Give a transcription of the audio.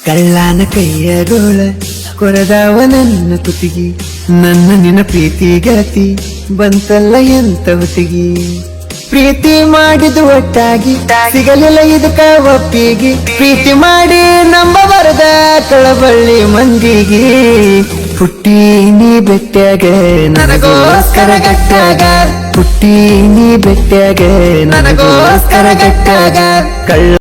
ಕಳ್ಳನ ಕೈಯ ಗೋಳ ಕೊರದಾವ ನನ್ನ ಕುತ್ತಿಗೆ, ನನ್ನ ನಿನ್ನ ಪ್ರೀತಿ ಗೆಳತಿ ಬಂತಲ್ಲ ಎಂತ ಹೊತ್ತಿಗೆ. ಪ್ರೀತಿ ಮಾಡಿದು ಒಟ್ಟಾಗಿ ಸಿಗಲಿಲ್ಲ ಇದಕ್ಕ ಒಪ್ಪಿಗೆ, ಪ್ರೀತಿ ಮಾಡಿ ನಂಬಬಾರದ ಕಳಬಳ್ಳಿ ಮಂದಿಗೆ. ಪುಟ್ಟಿ ನೀ ಬೆಟ್ಟಾಗ ನನಗೋಸ್ಕರ ಗಟ್ಟಾಗ, ಪುಟ್ಟಿ ನೀ ಬೆಟ್ಟಾಗ ನನಗೋಸ್ಕರ ಗಟ್ಟಾಗ. ಕಳ್ಳ